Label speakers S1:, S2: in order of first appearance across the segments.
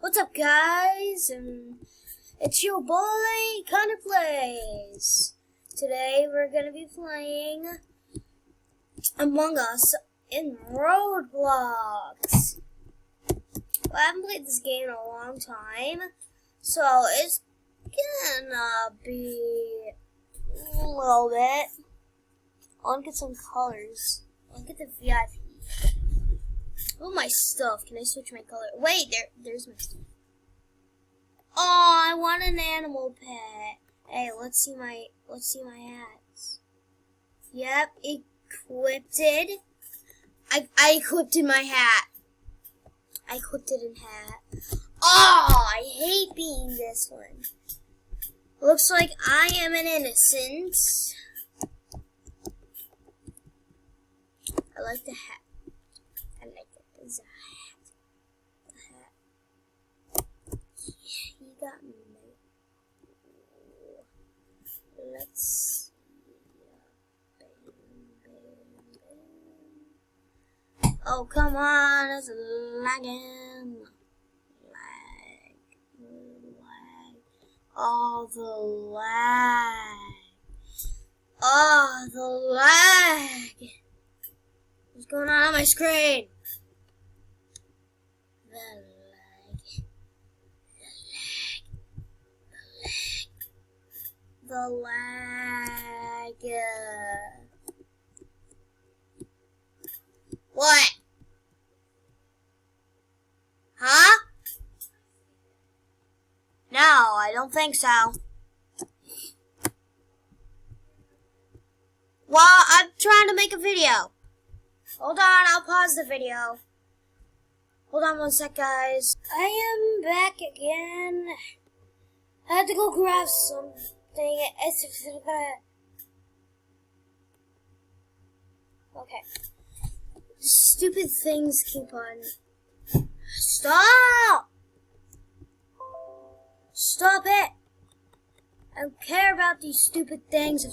S1: What's up, guys? It's your boy, Connor Plays. Today we're gonna be playing Among Us in Roblox. Well, I haven't played this game in a long time, so it's gonna be a little bit. I want to get some colors. I want to get the VIP. Oh, my stuff. Can I switch my color? Wait, there's my stuff. Oh, I want an animal pet. Hey, let's see my hats. Yep, equipped. I equipped in my hat. I equipped it in hat. Oh, I hate being this one. Looks like I am an innocent. I like the hat. I like it. It's a hat. Yeah, you got me. Let's see. Oh, come on. It's lagging. Lag. Oh, the lag. Oh, the lag. What's going on my screen? The lag. The lag. What? Huh? No, I don't think so. Well, I'm trying to make a video. Hold on, I'll pause the video. Hold on one sec, guys. I am back again. I had to go grab something. Okay. Stupid things keep on. Stop! Stop it! I don't care about these stupid things.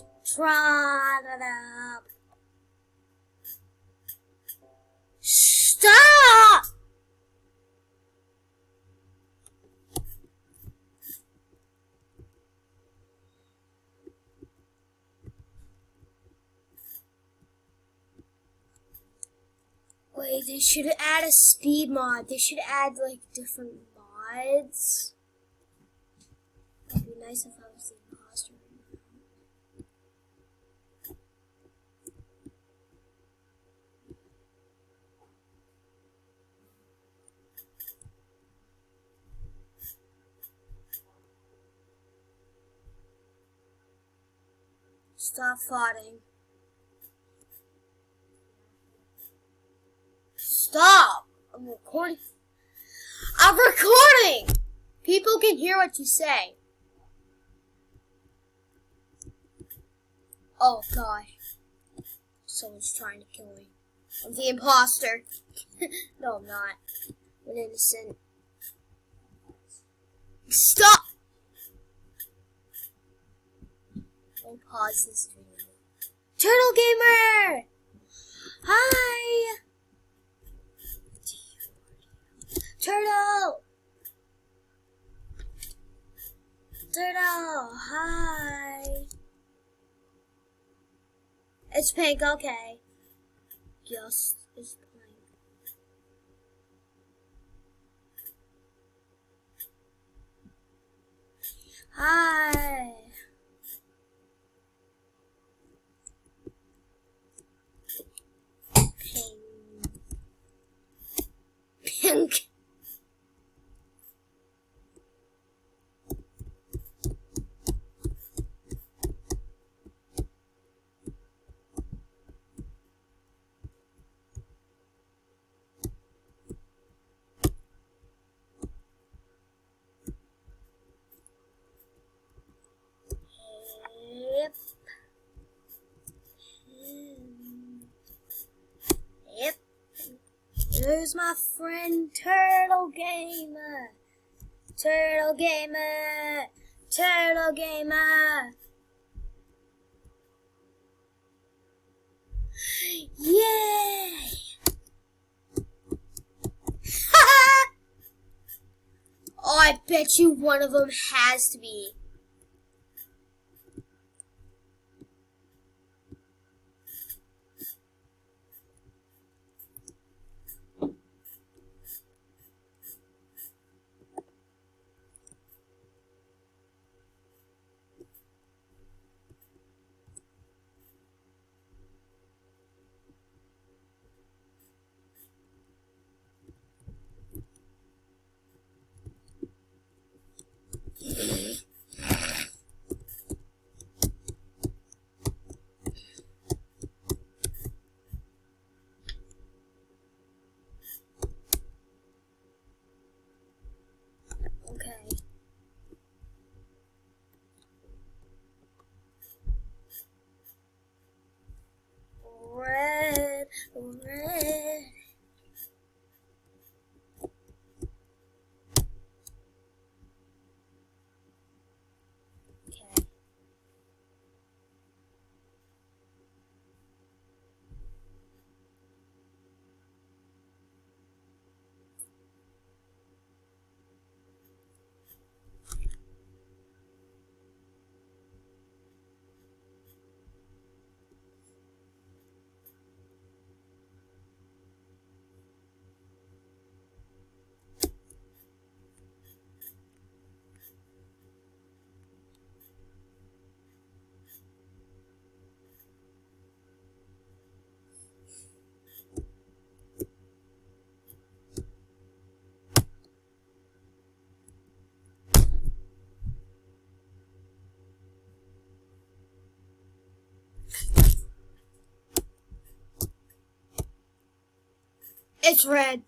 S1: Stop! Wait, they should add a speed mod. They should add, like, different mods. It'd be nice if I was the imposter right now. Stop fighting. Stop! I'm recording. I'm recording! People can hear what you say. Oh gosh. Someone's trying to kill me. I'm the imposter. No, I'm not. I'm innocent. Stop! I'll pause this video. Turtle Gamer! Hi! Turtle! Turtle, hi! It's pink, okay. Yes, it's pink. Hi! Pink. Pink. Yep. There's my friend Turtle Gamer. Turtle Gamer. Turtle Gamer. Yay! Oh, I bet you one of them has to be. Okay. Red, red. Okay. It's red.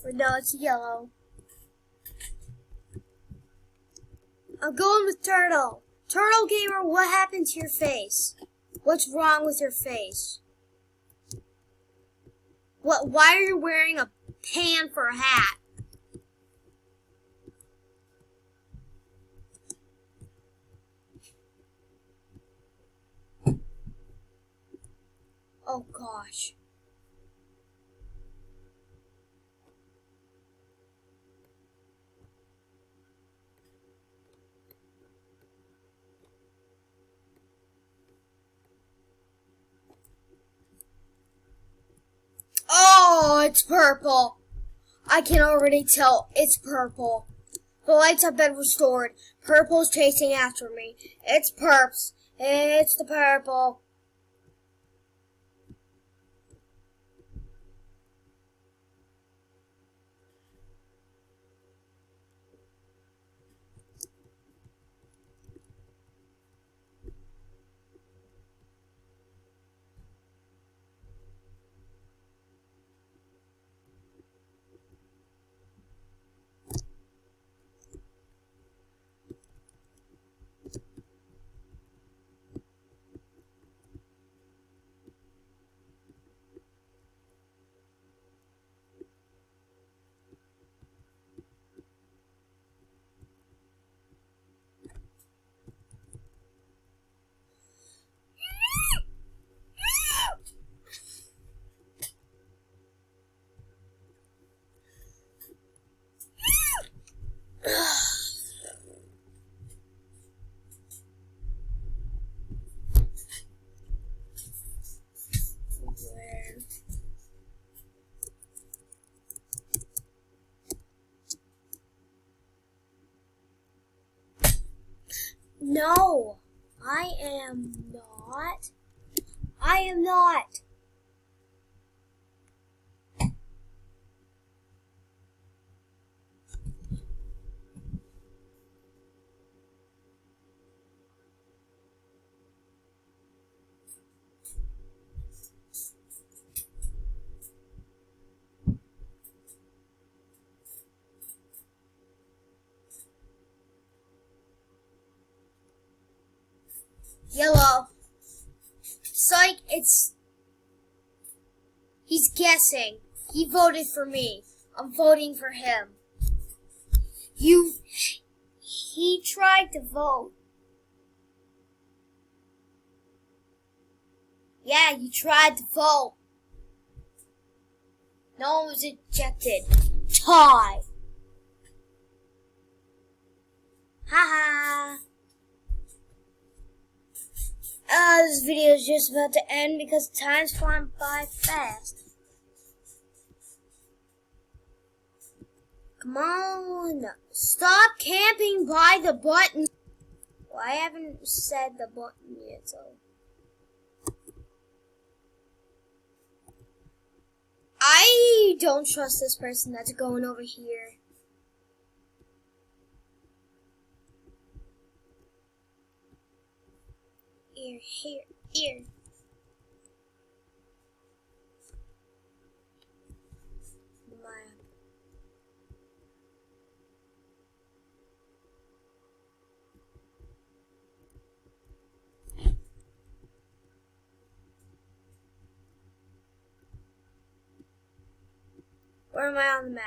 S1: Or no, it's yellow. I'm going with Turtle. Turtle Gamer, what happened to your face? What's wrong with your face? Why are you wearing a pan for a hat? Oh gosh. Oh, it's purple. I can already tell it's purple. The lights have been restored. Purple's chasing after me. It's Perps. It's the purple. No, I am not. I am not. Yellow. Psych, he's guessing. He voted for me. I'm voting for him. He tried to vote. Yeah, you tried to vote. No one was ejected. Tie. Haha. This video is just about to end because time's flying by fast. Come on. Stop camping by the button. Well, I haven't said the button yet, so. I don't trust this person that's going over here. Here. Where am I on the map?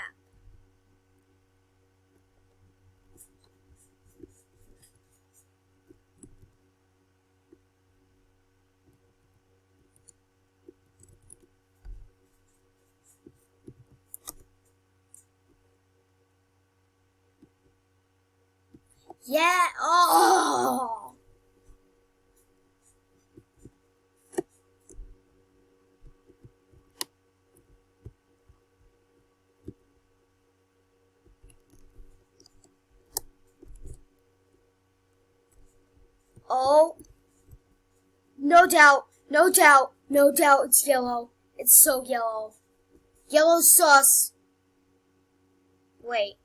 S1: Yeah, oh! Oh, no doubt, it's yellow. It's so yellow. Yellow sauce. Wait.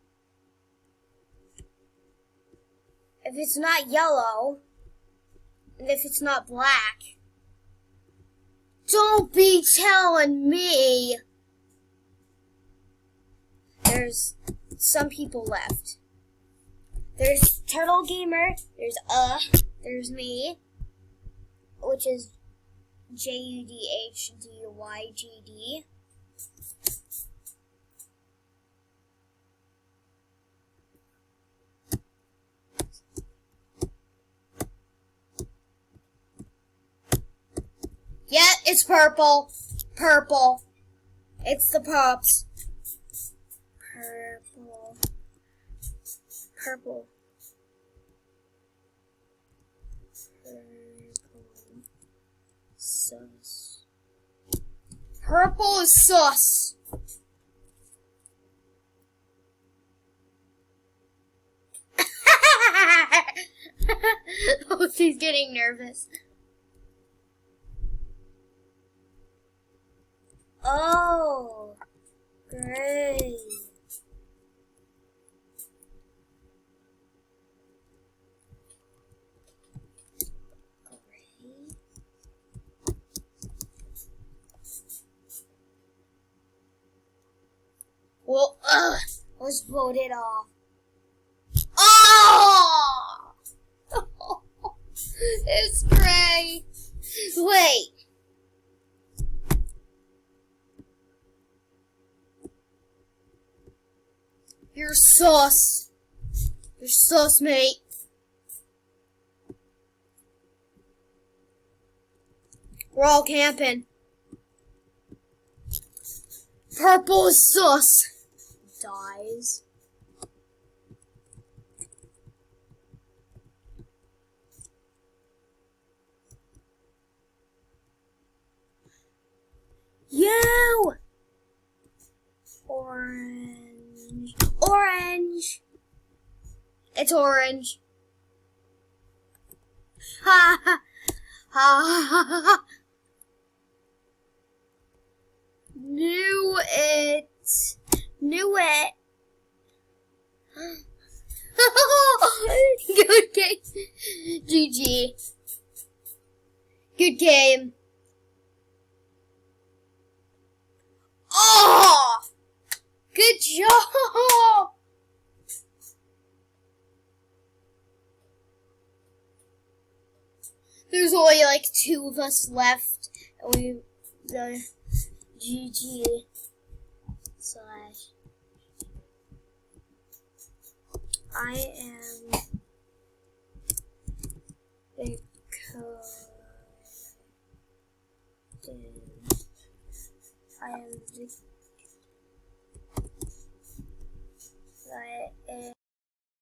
S1: If it's not yellow, and if it's not black, don't be telling me. There's some people left. There's Turtle Gamer, there's me, which is JUDHDYGD. Yeah, it's purple. Purple. It's the pups. Purple. Purple. Sus. Purple is sus. Oh, she's getting nervous. Oh, great. Well, was voted off. Oh! It's great. Wait. You're sus. You're sus, mate. We're all camping. Purple is sus. Dies. You! Orange. Orange! It's orange. Ha ha ha ha ha. Knew it. Good game. GG. Good game. Oh! Good job! There's only like 2 of us left. And the GG / I am the code. I am the